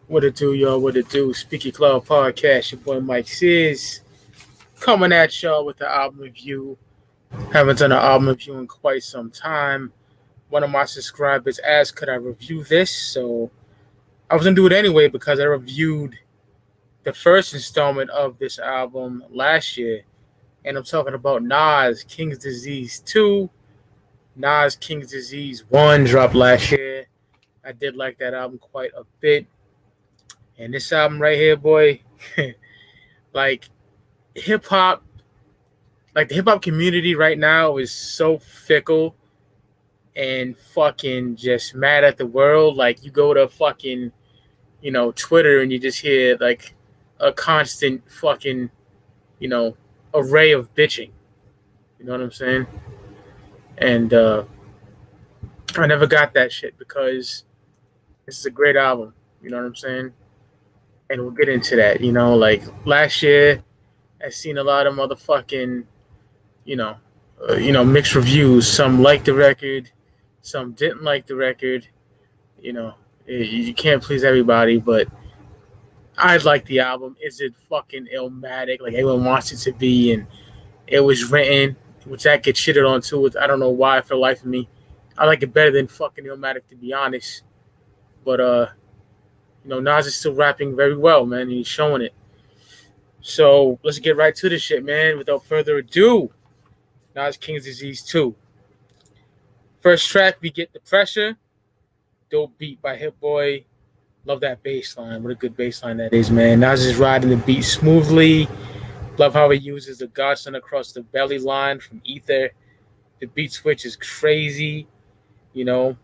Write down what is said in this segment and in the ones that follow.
What it do, y'all? What it do? Speaky Clout Podcast. Your boy Mike Sears coming at y'all with the album review. Haven't done an album review in quite some time. One of my subscribers asked, could I review this? So I was gonna do it anyway because I reviewed the first installment of this album last year, and I'm talking about Nas King's Disease 2. Nas King's Disease 1 dropped last year. I did like that album quite a bit. And this album right here, boy, like hip hop, like the hip hop community right now is so fickle and fucking just mad at the world. Like you go to fucking, Twitter and you just hear like a constant fucking, array of bitching. You know what I'm saying? And I never got that shit because this is a great album. You know what I'm saying? And we'll get into that. Like last year, I seen a lot of motherfucking, mixed reviews. Some liked the record, some didn't like the record. You can't please everybody, but I like the album. Is it fucking Illmatic like everyone wants it to be? And it was written, which that gets shitted on too. I don't know why for the life of me. I like it better than fucking Illmatic, to be honest. But Nas is still rapping very well, man. And he's showing it. So let's get right to this shit, man. Without further ado, Nas King's Disease 2. First track, we get The Pressure. Dope beat by Hit Boy. Love that bass line. What a good bass line that is, man. Nas is riding the beat smoothly. Love how he uses the Godson across the belly line from Ether. The beat switch is crazy. On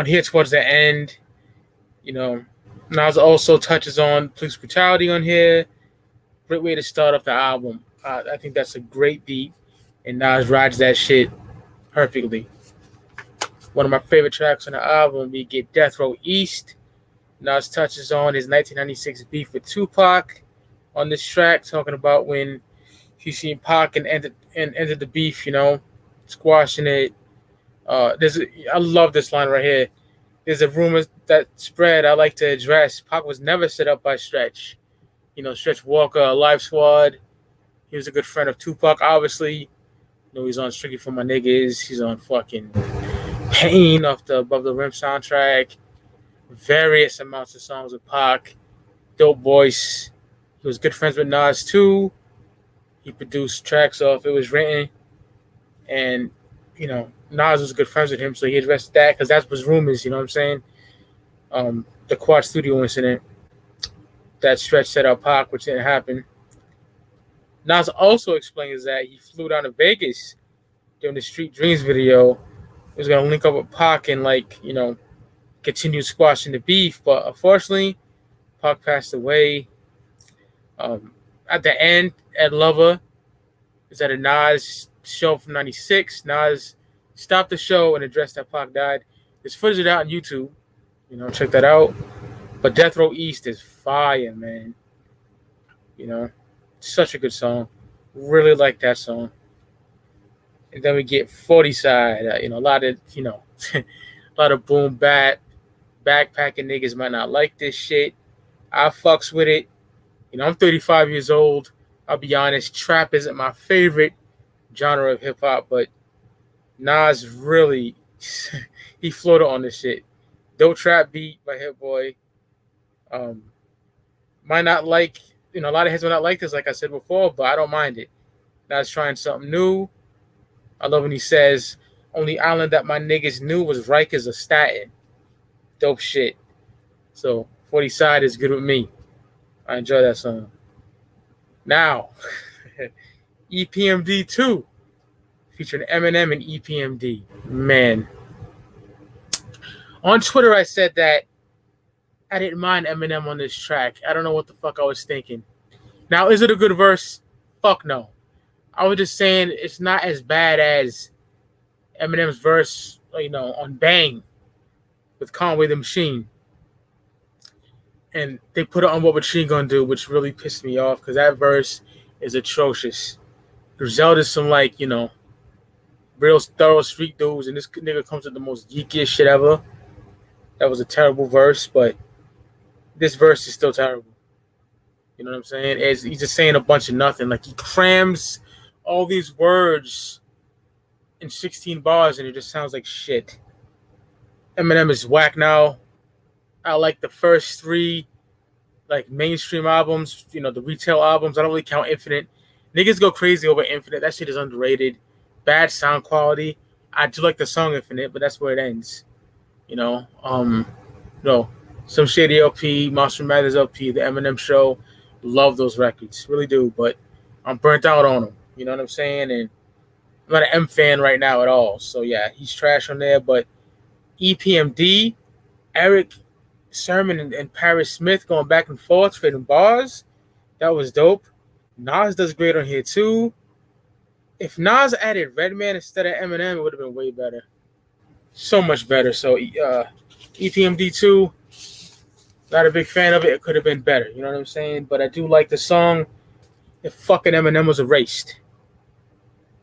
here towards the end, Nas also touches on police brutality on here. Great way to start off the album. I think that's a great beat, and Nas rides that shit perfectly. One of my favorite tracks on the album, we get Death Row East. Nas touches on his 1996 beef with Tupac on this track, talking about when he seen Pac and ended the beef, squashing it. I love this line right here. There's a rumor that spread I like to address. Pac was never set up by Stretch. Stretch Walker, Live Squad. He was a good friend of Tupac, obviously. He's on Strictly for My Niggas. He's on fucking Pain off the Above the Rim soundtrack. Various amounts of songs with Pac. Dope voice. He was good friends with Nas, too. He produced tracks off It Was Written. And, Nas was good friends with him, so he addressed that because that was rumors, you know what I'm saying? The Quad Studio incident that Stretch set up Pac, which didn't happen. Nas also explains that he flew down to Vegas during the Street Dreams video. He was going to link up with Pac and, continue squashing the beef. But unfortunately, Pac passed away. At the end, Ed Lover is at a Nas show from 96. Nas stopped the show and addressed that Pac died. There's footage of that on YouTube. Check that out. But Death Row East is fire, man. Such a good song. Really like that song. And then we get 40 Side. A lot of, a lot of boom bap. Backpacking niggas might not like this shit. I fucks with it. I'm 35 years old. I'll be honest, trap isn't my favorite genre of hip hop, but Nas really, he floated on this shit. Dope trap beat by Hit Boy. Might not like, a lot of heads might not like this, like I said before, but I don't mind it. Nas trying something new. I love when he says, only island that my niggas knew was Rikers or Staten. Dope shit. So 40 Side is good with me. I enjoy that song. Now, EPMD 2, featuring Eminem and EPMD. Man. On Twitter, I said that I didn't mind Eminem on this track. I don't know what the fuck I was thinking. Now, is it a good verse? Fuck no. I was just saying it's not as bad as Eminem's verse, on Bang with Conway the Machine. And they put it on What Machine Gun Do, which really pissed me off because that verse is atrocious. Griselda's some, real thorough street dudes, and this nigga comes with the most geekiest shit ever. That was a terrible verse, but this verse is still terrible. You know what I'm saying? He's just saying a bunch of nothing. Like, he crams all these words in 16 bars, and it just sounds like shit. Eminem is whack now. I like the first 3, like, mainstream albums, you know, the retail albums. I don't really count Infinite. Niggas go crazy over Infinite. That shit is underrated. Bad sound quality. I do like the song Infinite, but that's where it ends. You know, Some Shady LP, Monster Matters LP, The Eminem Show. Love those records. Really do, but I'm burnt out on them. You know what I'm saying? And I'm not an M fan right now at all. So, yeah, he's trash on there. But EPMD, Eric Sermon and Paris Smith going back and forth, trading bars. That was dope. Nas does great on here, too. If Nas added Redman instead of Eminem, it would have been way better. So much better. So, EPMD 2, not a big fan of it. It could have been better. You know what I'm saying? But I do like the song If Fucking Eminem Was Erased.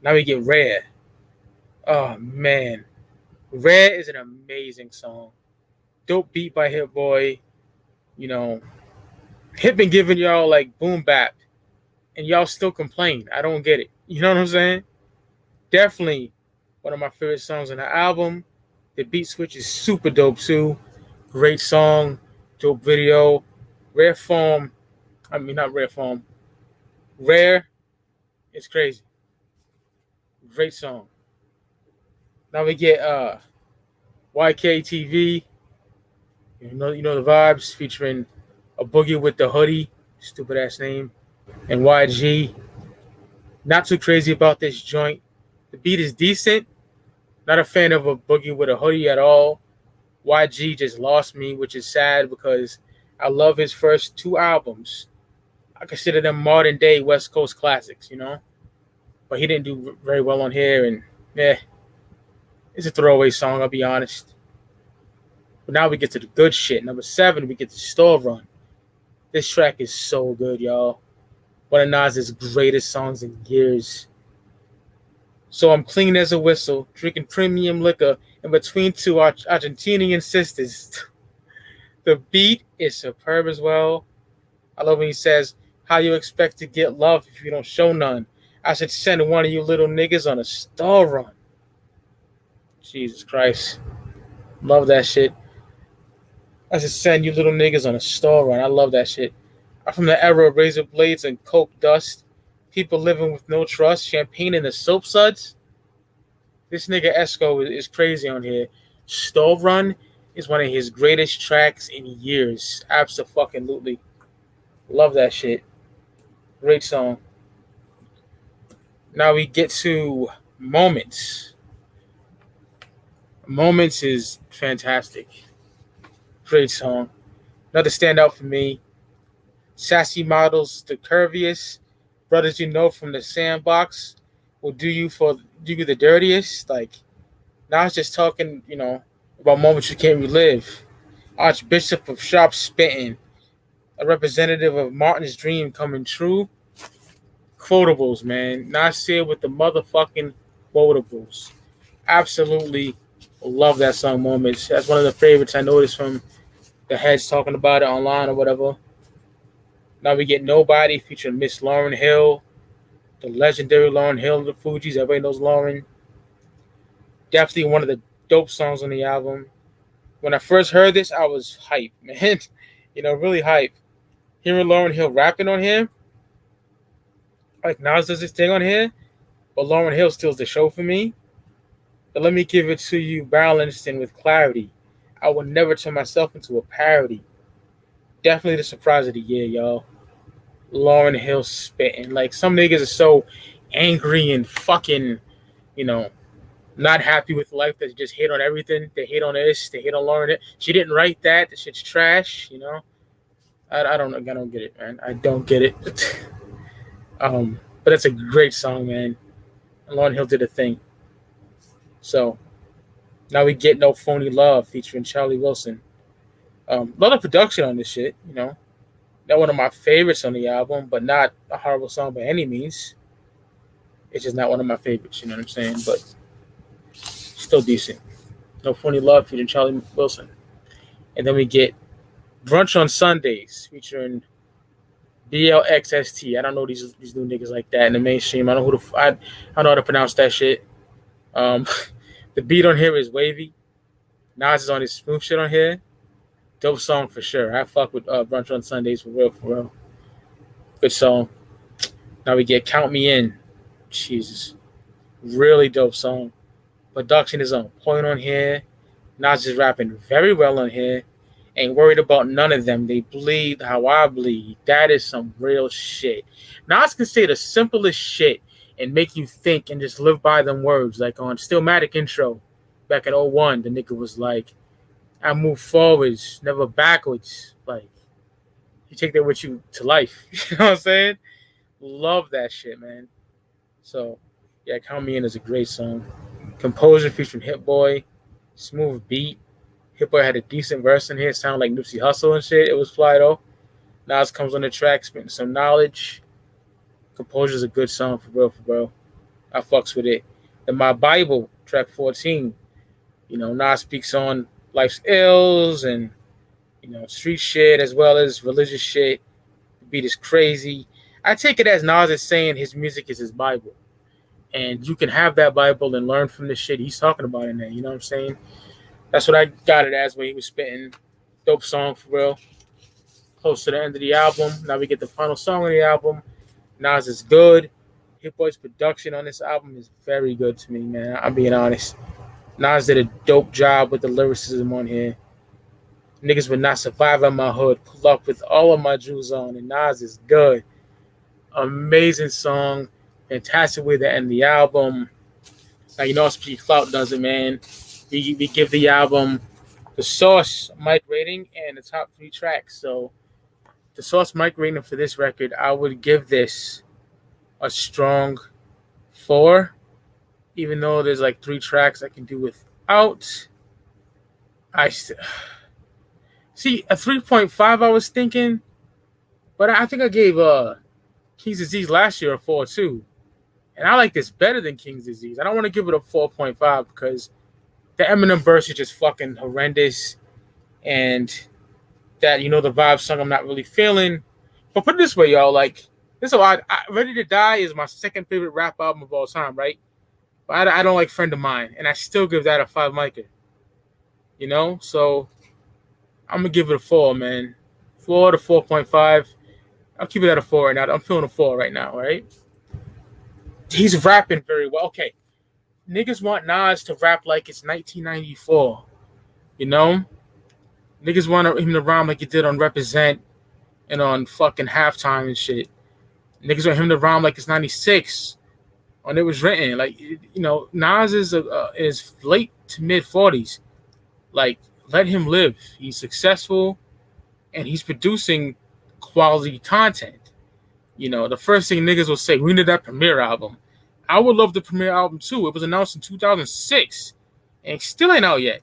Now we get Rare. Oh, man. Rare is an amazing song. Dope beat by Hit Boy. You know, Hit been giving y'all, like, boom bap. And y'all still complain. I don't get it. You know what I'm saying? Definitely one of my favorite songs on the album. The beat switch is super dope, too. Great song. Dope video. Rare is crazy. Great song. Now we get YKTV. You know the vibes, featuring a Boogie with the Hoodie, stupid ass name, and YG. Not too crazy about this joint. The beat is decent. Not a fan of a Boogie with a Hoodie at all. YG just lost me, which is sad because I love his first 2 albums. I consider them modern day West Coast classics, you know? But he didn't do very well on here, and it's a throwaway song, I'll be honest. But now we get to the good shit. Number 7, we get to Store Run. This track is so good, y'all. One of Nas's greatest songs in years. So I'm clean as a whistle, drinking premium liquor in between 2 Argentinian sisters. The beat is superb as well. I love when he says, how you expect to get love if you don't show none? I should send one of you little niggas on a store run. Jesus Christ. Love that shit. I should send you little niggas on a store run. I love that shit. I'm from the era of razor blades and coke dust. People living with no trust. Champagne in the soap suds. This nigga Esco is crazy on here. Store Run is one of his greatest tracks in years. Abso-fucking-lutely. Love that shit. Great song. Now we get to Moments. Moments is fantastic. Great song. Another standout for me. Sassy models, the curviest. Brothers you know from the sandbox will do you the dirtiest. Like, now it's just talking, about moments you can't relive. Archbishop of Sharp Spitting. A representative of Martin's dream coming true. Quotables, man. Nasir with the motherfucking quotables. Absolutely love that song, Moments. That's one of the favorites I noticed from the heads talking about it online or whatever. Now we get Nobody featuring Miss Lauryn Hill, the legendary Lauryn Hill of the Fugees. Everybody knows Lauryn. Definitely one of the dope songs on the album. When I first heard this, I was hyped, man. Really hyped. Hearing Lauryn Hill rapping on here, like Nas does this thing on here, but Lauryn Hill steals the show for me. But let me give it to you balanced and with clarity. I will never turn myself into a parody. Definitely the surprise of the year, y'all. Lauryn Hill spitting. Like, some niggas are so angry and fucking, not happy with life that they just hate on everything. They hate on this. They hate on Lauryn. She didn't write that. The shit's trash, I don't get it, man. I don't get it. But it's a great song, man. And Lauryn Hill did a thing. So now we get No Phony Love featuring Charlie Wilson. A lot of production on this shit, Not one of my favorites on the album, but not a horrible song by any means. It's just not one of my favorites, you know what I'm saying? But still decent. No Phony Love featuring Charlie Wilson. And then we get Brunch on Sundays featuring BLXST. I don't know these new niggas like that in the mainstream. I don't know I don't know how to pronounce that shit. The beat on here is wavy. Nas is on his smooth shit on here. Dope song for sure. I fuck with Brunch on Sundays for real, for real. Good song. Now we get Count Me In. Jesus. Really dope song. Production is on point on here. Nas is rapping very well on here. Ain't worried about none of them. They bleed how I bleed. That is some real shit. Nas can say the simplest shit and make you think and just live by them words. Like on Stillmatic intro back in 01, the nigga was like, I move forwards, never backwards. Like, you take that with you to life. You know what I'm saying? Love that shit, man. So, yeah, Count Me In is a great song. Composer featuring Hit Boy. Smooth beat. Hit Boy had a decent verse in here. It sounded like Nipsey Hussle and shit. It was fly, though. Nas comes on the track, spitting some knowledge. Composer's a good song, for real, for real. I fucks with it. And My Bible, track 14. You know, Nas speaks on life's ills and, you know, street shit as well as religious shit. The beat is crazy. I take it as Nas is saying his music is his Bible. And you can have that Bible and learn from the shit he's talking about in there. You know what I'm saying? That's what I got it as when he was spitting. Dope song, for real. Close to the end of the album. Now we get the final song of the album. Nas is good. Hit Boy's production on this album is very good to me, man. I'm being honest. Nas did a dope job with the lyricism on here. Niggas would not survive on my hood. Pull up with all of my jewels on. And Nas is good. Amazing song. Fantastic way to end the album. Now, you know, Clout does it, man. We give the album the Source mic rating and the top 3 tracks. So the Source mic rating for this record, I would give this a strong 4. Even though there's like 3 tracks I can do without. See, a 3.5 I was thinking. But I think I gave King's Disease last year a 4 too. And I like this better than King's Disease. I don't want to give it a 4.5 because the Eminem verse is just fucking horrendous. And that, you know, the vibe song I'm not really feeling. But put it this way, y'all. Like, this is a lot. Ready to Die is my second favorite rap album of all time, right? But I don't like Friend of Mine. And I still give that a 5 micer. You know? So I'm going to give it a 4, man. 4 to 4.5. I'll keep it at a 4 right now. I'm feeling a 4 right now, right? He's rapping very well. Okay. Niggas want Nas to rap like it's 1994. You know? Niggas want him to rhyme like he did on Represent and on fucking Halftime and shit. Niggas want him to rhyme like it's 96 when it was written. Like, you know, Nas is late to mid 40s. Like, let him live. He's successful and he's producing quality content. You know, the first thing niggas will say, we need that premiere album. I would love the premiere album too. It was announced in 2006 and still ain't out yet.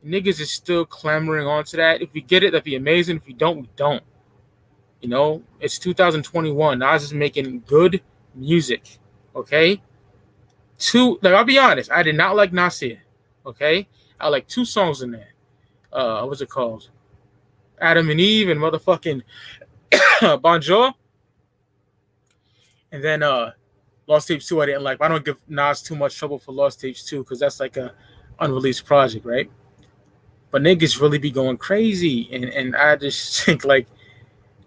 Niggas is still clamoring onto that. If we get it, that'd be amazing. If we don't, we don't. You know, it's 2021. Nas is making good music. Okay? I'll be honest, I did not like Nasir. Okay? I like 2 songs in there. What's it called? Adam and Eve and motherfucking Bonjour. And then Lost Tapes 2 I didn't like. I don't give Nas too much trouble for Lost Tapes 2 because that's like a unreleased project, right? But niggas really be going crazy. And I just think like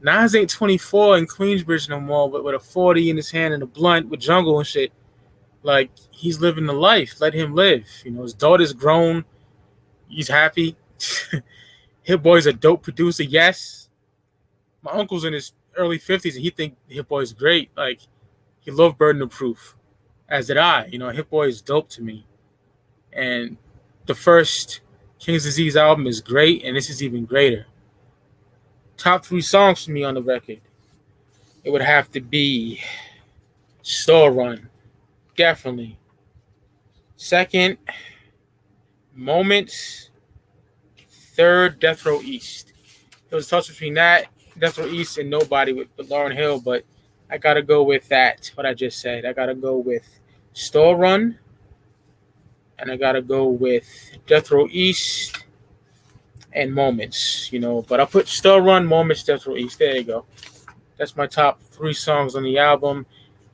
Nas ain't 24 in Queensbridge no more, but with a 40 in his hand and a blunt with jungle and shit. Like, he's living the life. Let him live. You know, his daughter's grown. He's happy. Hit Boy's a dope producer, yes. My uncle's in his early 50s and he think Hit Boy's great. Like, he loved Burden of Proof, as did I. You know, Hit Boy is dope to me. And the first King's Disease album is great, and this is even greater. Top 3 songs for me on the record. It would have to be Store Run, definitely. Second, Moments. Third, Death Row East. It was a toss between that, Death Row East, and Nobody with Lauryn Hill, but I got to go with that, what I just said. I got to go with Store Run, and I got to go with Death Row East, and Moments, but I put Still Run, Moments, Central East. There you go. That's my top 3 songs on the album,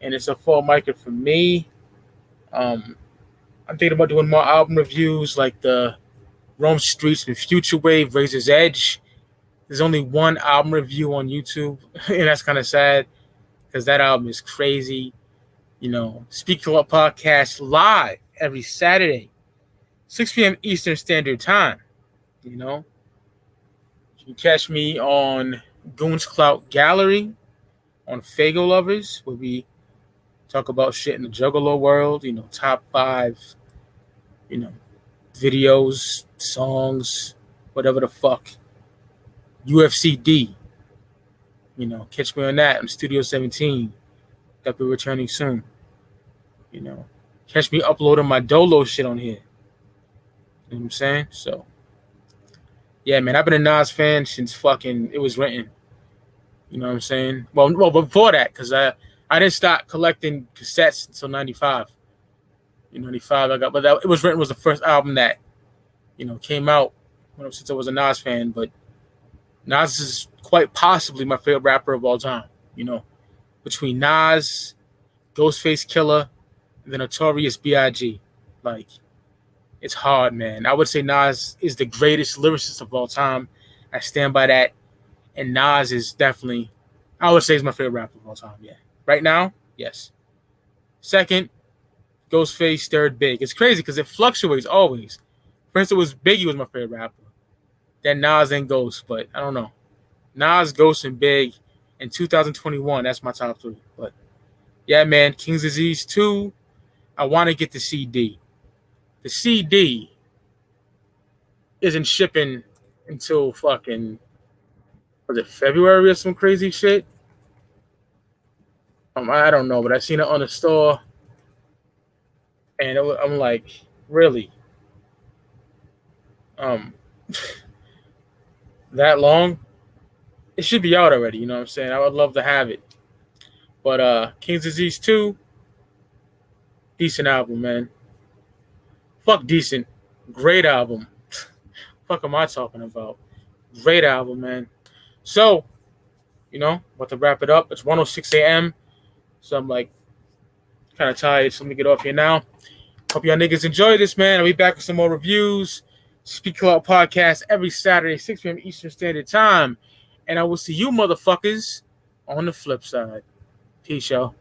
and it's a full micer for me. I'm thinking about doing more album reviews like the Rome Streets and Future Wave, Razor's Edge. There's only one album review on YouTube, and that's kind of sad because that album is crazy. Speak Clout podcast live every Saturday, 6 p.m. Eastern Standard Time. You can catch me on Goons Clout Gallery on Fago Lovers, where we talk about shit in the Juggalo world, top 5, videos, songs, whatever the fuck. UFCD, catch me on that. I'm Studio 17. That'll be returning soon. Catch me uploading my Dolo shit on here. You know what I'm saying? So, yeah, man, I've been a Nas fan since fucking it was written. You know what I'm saying? Well, before that, because I didn't start collecting cassettes until 95. In 95, It Was Written was the first album that, came out since I was a Nas fan. But Nas is quite possibly my favorite rapper of all time. Between Nas, Ghostface Killer, and the Notorious B.I.G. Like, it's hard, man. I would say Nas is the greatest lyricist of all time. I stand by that. And Nas is definitely, I would say, he's my favorite rapper of all time. Yeah. Right now, yes. Second, Ghostface. Third, Big. It's crazy because it fluctuates always. First, it was Biggie was my favorite rapper. Then Nas and Ghost. But I don't know. Nas, Ghost, and Big. In 2021, that's my top 3. But yeah, man, King's Disease 2. I want to get the CD. The CD isn't shipping until fucking, was it February or some crazy shit? I don't know, but I seen it on the store, and I'm like, really? That long? It should be out already, you know what I'm saying? I would love to have it. But King's Disease 2, decent album, man. Fuck decent. Great album. Fuck am I talking about? Great album, man. So, about to wrap it up. It's 1:06 a.m. So I'm like kind of tired. So let me get off here now. Hope y'all niggas enjoy this, man. I'll be back with some more reviews. Speak Clout podcast every Saturday, 6 p.m. Eastern Standard Time. And I will see you motherfuckers on the flip side. Peace, y'all.